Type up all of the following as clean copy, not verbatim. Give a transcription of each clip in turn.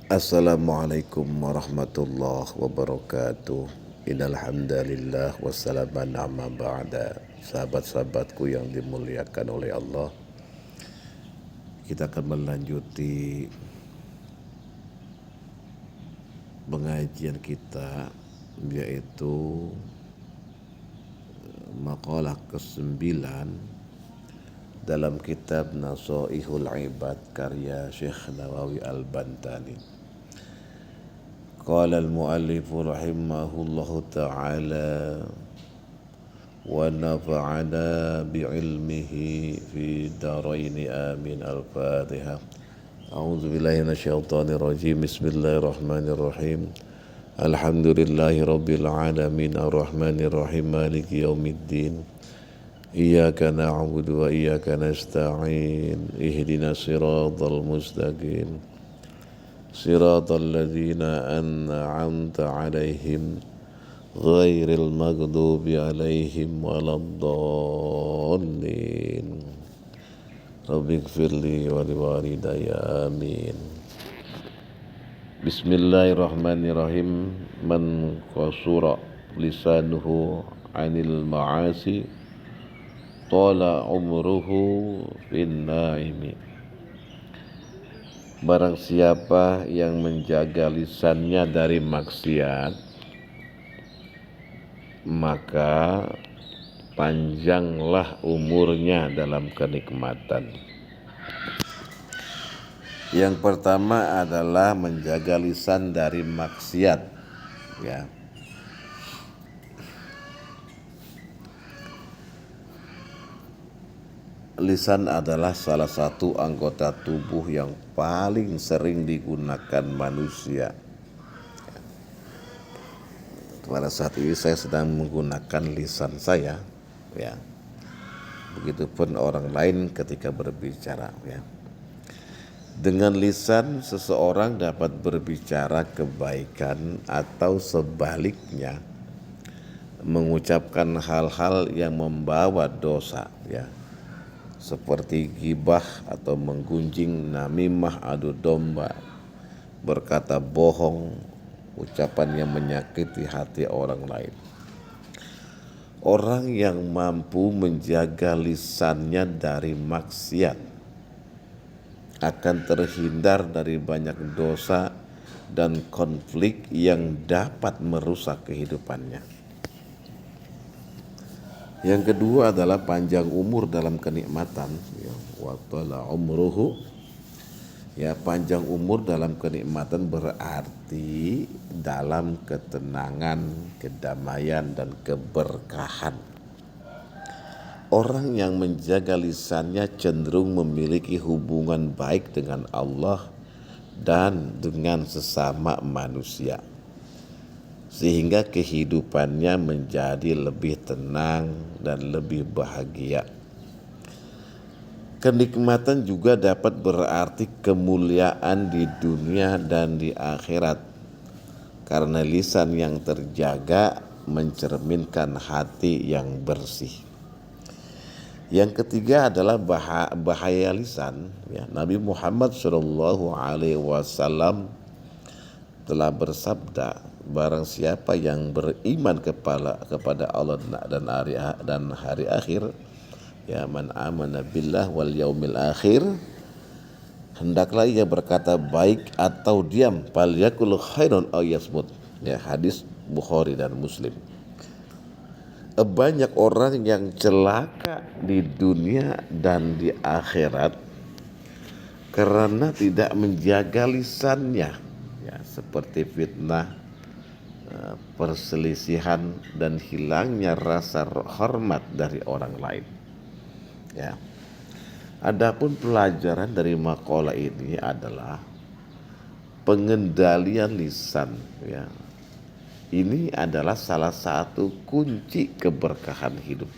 Assalamualaikum warahmatullahi wabarakatuh. Innal hamdalillah wassalamu amma ba'da. Sahabat-sahabatku yang dimuliakan oleh Allah, kita akan melanjuti pengajian kita, yaitu maqalah ke-9 dalam kitab Nasaihul Ibad karya Syekh Nawawi Al-Bantani. Qala al-muallifu rahimahullahu ta'ala wa nafa'ana bi'ilmihi fi daraini amin. Al-Fatihah. A'udzu billahi minasyaitonir rajim. Bismillahirrahmanirrahim. Alhamdulillahi rabbil alamin arrahmanir rahim maliki yaumiddin. Iyyaka na'budu wa iyyaka nasta'in. Ihdinas siratal mustaqim. Siratal ladzina an'amta 'alaihim ghairil maghdubi 'alaihim waladdallin. Rabbighfirli wa liwalidayya amin. Bismillahirrahmanirrahim. Man qasura lisanuhu 'anil ma'asi tala umruhu fin naimi. Barang siapa yang menjaga lisannya dari maksiat, maka panjanglah umurnya dalam kenikmatan. Yang pertama adalah menjaga lisan dari maksiat, ya. Lisan adalah salah satu anggota tubuh yang paling sering digunakan manusia. Pada saat ini saya sedang menggunakan lisan saya, ya. Begitupun orang lain ketika berbicara, ya. Dengan lisan seseorang dapat berbicara kebaikan atau sebaliknya mengucapkan hal-hal yang membawa dosa, ya. Seperti ghibah atau menggunjing, namimah, adu domba, berkata bohong, ucapan yang menyakiti hati orang lain. Orang yang mampu menjaga lisannya dari maksiat akan terhindar dari banyak dosa dan konflik yang dapat merusak kehidupannya. Yang kedua adalah panjang umur dalam kenikmatan, ya. Wa tala umruhu, ya, panjang umur dalam kenikmatan berarti dalam ketenangan, kedamaian dan keberkahan. Orang yang menjaga lisannya cenderung memiliki hubungan baik dengan Allah dan dengan sesama manusia, sehingga kehidupannya menjadi lebih tenang dan lebih bahagia. Kenikmatan juga dapat berarti kemuliaan di dunia dan di akhirat, karena lisan yang terjaga mencerminkan hati yang bersih. Yang ketiga adalah bahaya lisan, ya. Nabi Muhammad SAW telah bersabda, barang siapa yang beriman kepada Allah dan hari akhir, ya, man amana billah wal yaumil akhir, hendaklah ia berkata baik atau diam, falyakul khairan aw yasmut, ya, hadis Bukhari dan Muslim. Banyak orang yang celaka di dunia dan di akhirat karena tidak menjaga lisannya, ya, seperti fitnah, perselisihan dan hilangnya rasa hormat dari orang lain, ya. Adapun pelajaran dari maqalah ini adalah pengendalian lisan, ya. Ini adalah salah satu kunci keberkahan hidup.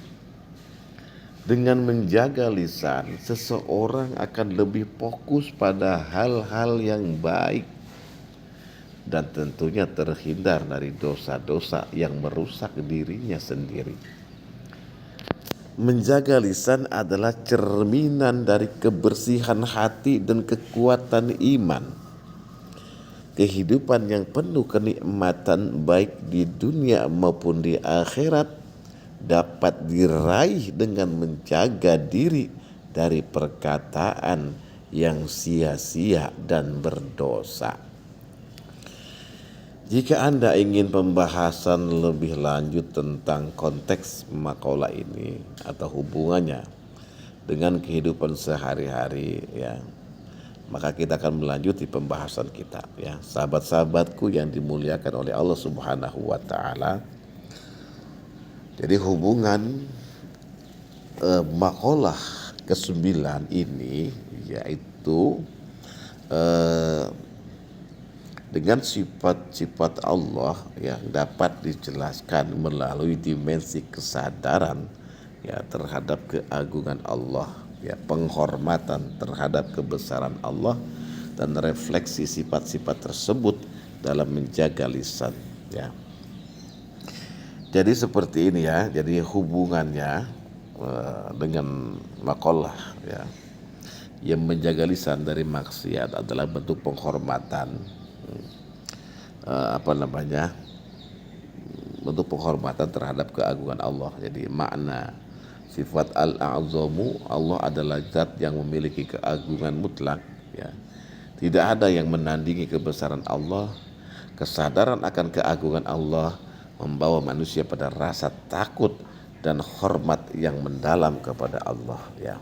Dengan menjaga lisan, seseorang akan lebih fokus pada hal-hal yang baik dan tentunya terhindar dari dosa-dosa yang merusak dirinya sendiri. Menjaga lisan adalah cerminan dari kebersihan hati dan kekuatan iman. kehidupan yang penuh kenikmatan baik di dunia maupun di akhirat dapat diraih dengan menjaga diri dari perkataan yang sia-sia dan berdosa. Jika Anda ingin pembahasan lebih lanjut tentang konteks makalah ini atau hubungannya dengan kehidupan sehari-hari, ya, maka kita akan melanjuti pembahasan kita, ya, sahabat-sahabatku yang dimuliakan oleh Allah Subhanahu wa taala. Jadi hubungan makalah ke-9 ini yaitu dengan sifat-sifat Allah yang dapat dijelaskan melalui dimensi kesadaran, ya, terhadap keagungan Allah, ya, penghormatan terhadap kebesaran Allah dan refleksi sifat-sifat tersebut dalam menjaga lisan, ya. Jadi seperti ini, ya. Jadi hubungannya dengan makalah, ya, yang menjaga lisan dari maksiat adalah bentuk penghormatan, bentuk penghormatan terhadap keagungan Allah. Jadi makna sifat al-a'zamu, Allah adalah zat yang memiliki keagungan mutlak, ya. Tidak ada yang menandingi kebesaran Allah. Kesadaran akan keagungan Allah membawa manusia pada rasa takut dan hormat yang mendalam kepada Allah, ya.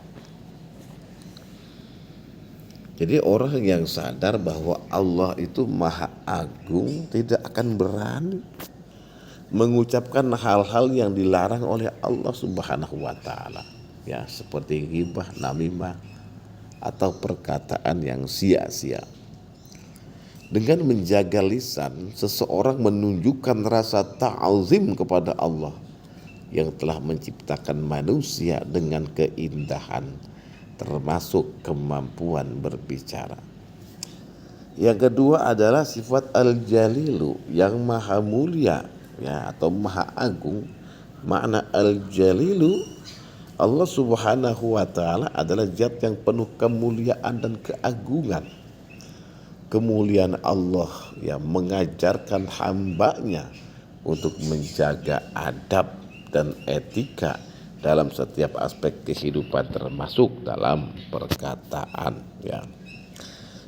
Jadi orang yang sadar bahwa Allah itu maha agung tidak akan berani mengucapkan hal-hal yang dilarang oleh Allah Subhanahu wa taala, ya, seperti ghibah, namimah, atau perkataan yang sia-sia. Dengan menjaga lisan, seseorang menunjukkan rasa ta'zim kepada Allah yang telah menciptakan manusia dengan keindahan, termasuk kemampuan berbicara. Yang kedua adalah sifat al-jalilu, yang maha mulia, ya, atau maha agung. Makna al-jalilu, Allah Subhanahu wa taala adalah zat yang penuh kemuliaan dan keagungan. Kemuliaan Allah yang mengajarkan hambanya untuk menjaga adab dan etika dalam setiap aspek kehidupan, termasuk dalam perkataan, ya.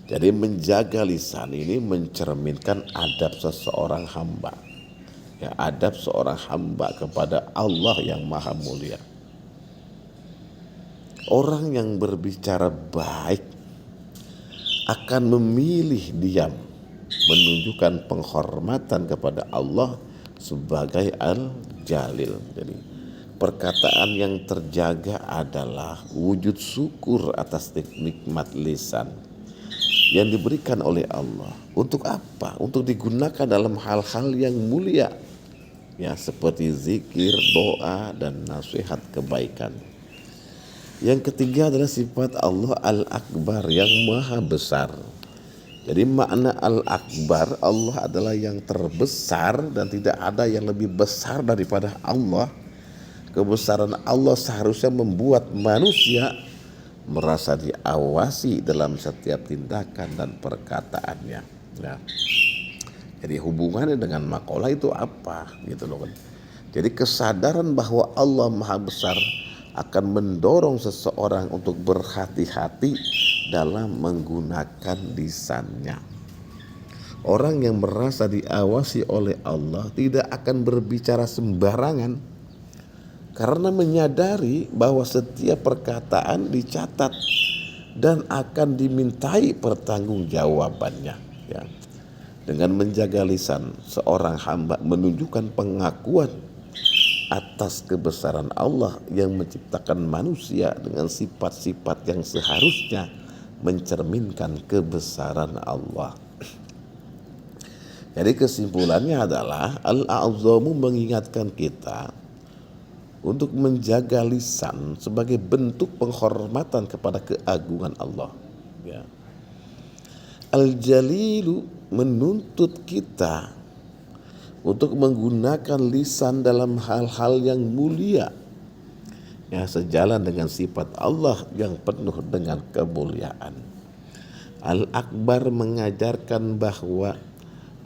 Jadi menjaga lisan ini mencerminkan adab seseorang hamba, ya, adab seorang hamba kepada Allah yang maha mulia. Orang yang berbicara baik akan memilih diam, menunjukkan penghormatan kepada Allah sebagai al-jalil. Jadi perkataan yang terjaga adalah wujud syukur atas nikmat lisan yang diberikan oleh Allah. Untuk apa? Untuk digunakan dalam hal-hal yang mulia, ya, seperti zikir, doa, dan nasihat kebaikan. Yang ketiga adalah sifat Allah al-akbar, yang maha besar. Jadi makna al-akbar, Allah adalah yang terbesar dan tidak ada yang lebih besar daripada Allah. Kebesaran Allah seharusnya membuat manusia merasa diawasi dalam setiap tindakan dan perkataannya. Nah, jadi hubungannya dengan makalah itu apa, gitu loh kan? Jadi kesadaran bahwa Allah maha besar akan mendorong seseorang untuk berhati-hati dalam menggunakan lisannya. Orang yang merasa diawasi oleh Allah tidak akan berbicara sembarangan, karena menyadari bahwa setiap perkataan dicatat dan akan dimintai pertanggungjawabannya, ya. Dengan menjaga lisan, seorang hamba menunjukkan pengakuan atas kebesaran Allah yang menciptakan manusia dengan sifat-sifat yang seharusnya mencerminkan kebesaran Allah. Jadi kesimpulannya adalah Al-A'zamu mengingatkan kita untuk menjaga lisan sebagai bentuk penghormatan kepada keagungan Allah, ya. Al-Jalilu menuntut kita untuk menggunakan lisan dalam hal-hal yang mulia, ya, sejalan dengan sifat Allah yang penuh dengan kemuliaan. Al-Akbar mengajarkan bahwa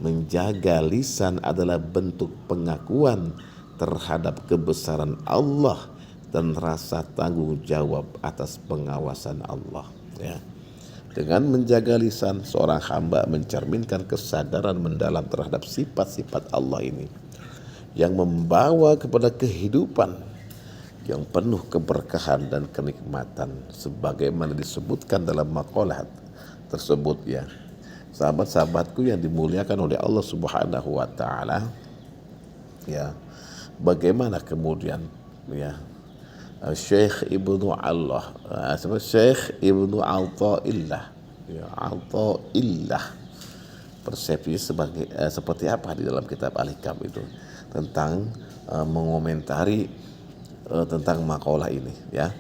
menjaga lisan adalah bentuk pengakuan terhadap kebesaran Allah dan rasa tanggung jawab atas pengawasan Allah, ya. Dengan menjaga lisan, seorang hamba mencerminkan kesadaran mendalam terhadap sifat-sifat Allah ini yang membawa kepada kehidupan yang penuh keberkahan dan kenikmatan sebagaimana disebutkan dalam maqalah tersebut, ya. Sahabat-sahabatku yang dimuliakan oleh Allah Subhanahu wa taala, ya. Bagaimana kemudian, ya, Syekh Ibnu Allah, Syekh Ibnu Athaillah, ya, Athaillah persepsi sebagai seperti apa di dalam kitab Al-Hikam itu tentang mengomentari tentang makalah ini, ya.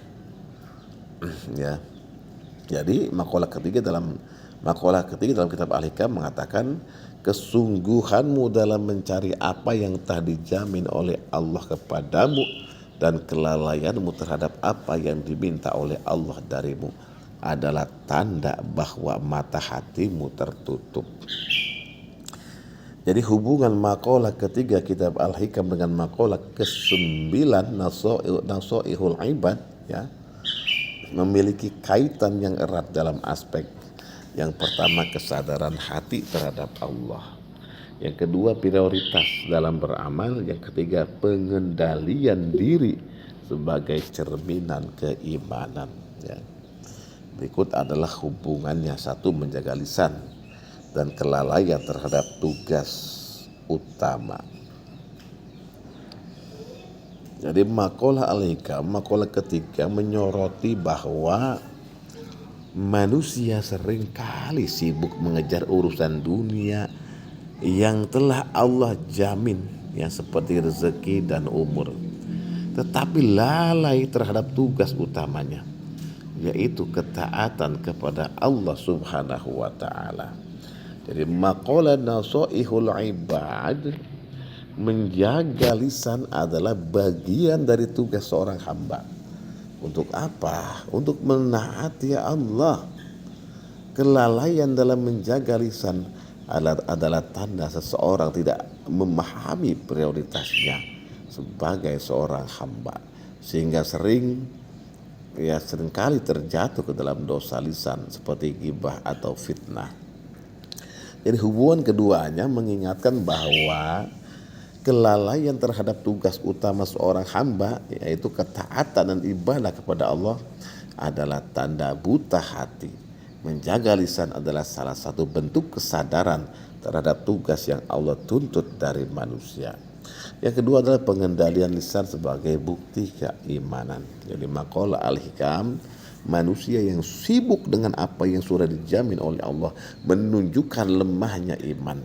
Ya. Jadi makalah ketiga dalam kitab Al-Hikam mengatakan, kesungguhanmu dalam mencari apa yang telah dijamin oleh Allah kepadamu dan kelalaianmu terhadap apa yang diminta oleh Allah darimu adalah tanda bahwa mata hatimu tertutup. Jadi hubungan makalah ketiga kitab Al-Hikam dengan makalah ke-9 Nasoihul Ibad, ya, memiliki kaitan yang erat dalam aspek yang pertama kesadaran hati terhadap Allah, yang kedua prioritas dalam beramal, yang ketiga pengendalian diri sebagai cerminan keimanan, ya. Berikut adalah hubungannya: satu, menjaga lisan dan kelalaian terhadap tugas utama. Jadi makalah Al-Hikam, makalah ketiga, menyoroti bahwa manusia seringkali sibuk mengejar urusan dunia yang telah Allah jamin, yang seperti rezeki dan umur, tetapi lalai terhadap tugas utamanya, yaitu ketaatan kepada Allah Subhanahu wa taala. Jadi maqalah Nasoihul Ibad, menjaga lisan adalah bagian dari tugas seorang hamba. Untuk apa? Untuk menaati Allah. Kelalaian dalam menjaga lisan adalah tanda seseorang tidak memahami prioritasnya sebagai seorang hamba, sehingga seringkali terjatuh ke dalam dosa lisan seperti ghibah atau fitnah. Jadi hubungan keduanya mengingatkan bahwa kelalaian terhadap tugas utama seorang hamba, yaitu ketaatan dan ibadah kepada Allah, adalah tanda buta hati. Menjaga lisan adalah salah satu bentuk kesadaran terhadap tugas yang Allah tuntut dari manusia. Yang kedua adalah pengendalian lisan sebagai bukti keimanan. Jadi maqalah Al-Hikam, manusia yang sibuk dengan apa yang sudah dijamin oleh Allah menunjukkan lemahnya iman.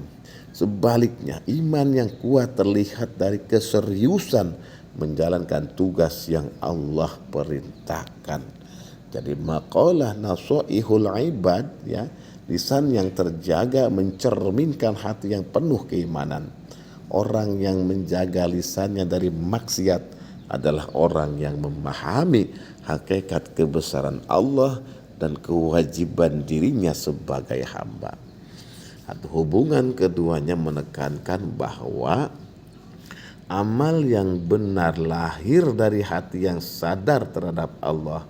Sebaliknya, iman yang kuat terlihat dari keseriusan menjalankan tugas yang Allah perintahkan. Jadi maqalah Nasoihul Ibad, ya, lisan yang terjaga mencerminkan hati yang penuh keimanan. Orang yang menjaga lisannya dari maksiat adalah orang yang memahami hakikat kebesaran Allah dan kewajiban dirinya sebagai hamba. Atau hubungan keduanya menekankan bahwa amal yang benar lahir dari hati yang sadar terhadap Allah.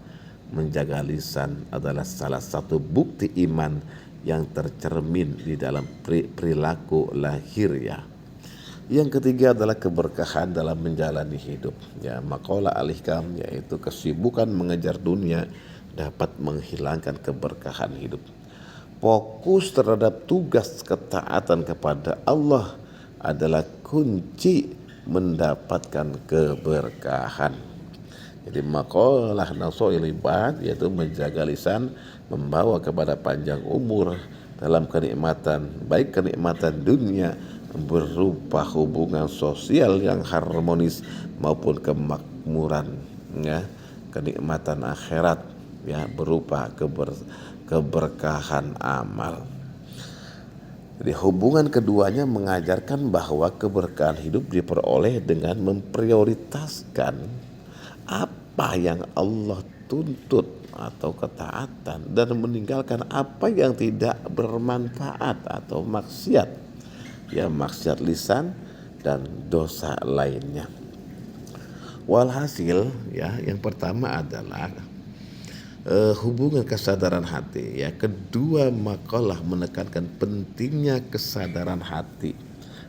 Menjaga lisan adalah salah satu bukti iman yang tercermin di dalam perilaku lahiriah. Yang ketiga adalah keberkahan dalam menjalani hidup. Ya, maqalah Al-Hikam, yaitu kesibukan mengejar dunia dapat menghilangkan keberkahan hidup. Fokus terhadap tugas ketaatan kepada Allah adalah kunci mendapatkan keberkahan. Jadi maqalah Nasoihul Ibad, yaitu menjaga lisan, membawa kepada panjang umur dalam kenikmatan, baik kenikmatan dunia berupa hubungan sosial yang harmonis maupun kemakmuran, ya, kenikmatan akhirat, ya, berupa keberkahan amal. Jadi hubungan keduanya mengajarkan bahwa keberkahan hidup diperoleh dengan memprioritaskan apa yang Allah tuntut atau ketaatan dan meninggalkan apa yang tidak bermanfaat atau maksiat, ya maksiat lisan dan dosa lainnya. Walhasil ya yang pertama adalah hubungan kesadaran hati, ya kedua makalah menekankan pentingnya kesadaran hati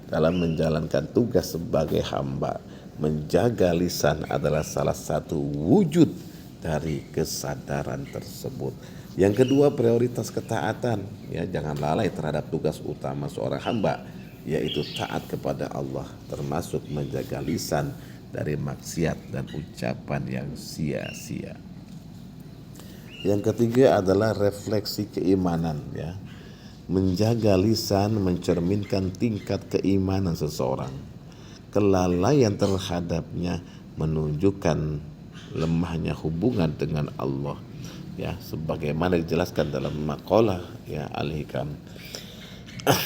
dalam menjalankan tugas sebagai hamba. Menjaga lisan adalah salah satu wujud dari kesadaran tersebut. Yang kedua, prioritas ketaatan, ya jangan lalai terhadap tugas utama seorang hamba, yaitu taat kepada Allah, termasuk menjaga lisan dari maksiat dan ucapan yang sia-sia. Yang ketiga adalah refleksi keimanan, ya. Menjaga lisan mencerminkan tingkat keimanan seseorang. Kelalaian terhadapnya menunjukkan lemahnya hubungan dengan Allah, ya sebagaimana dijelaskan dalam maqalah ya Al-Hikam.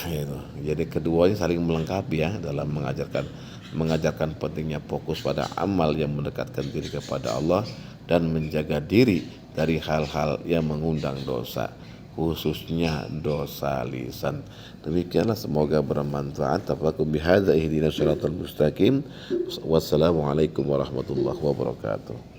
Itu. Jadi keduanya saling melengkapi ya dalam mengajarkan pentingnya fokus pada amal yang mendekatkan diri kepada Allah dan menjaga diri dari hal-hal yang mengundang dosa, khususnya dosa lisan. Demikianlah, semoga bermanfaat. Tafaqu bihadza ihdinas siratal mustaqim. Wassalamualaikum warahmatullahi wabarakatuh.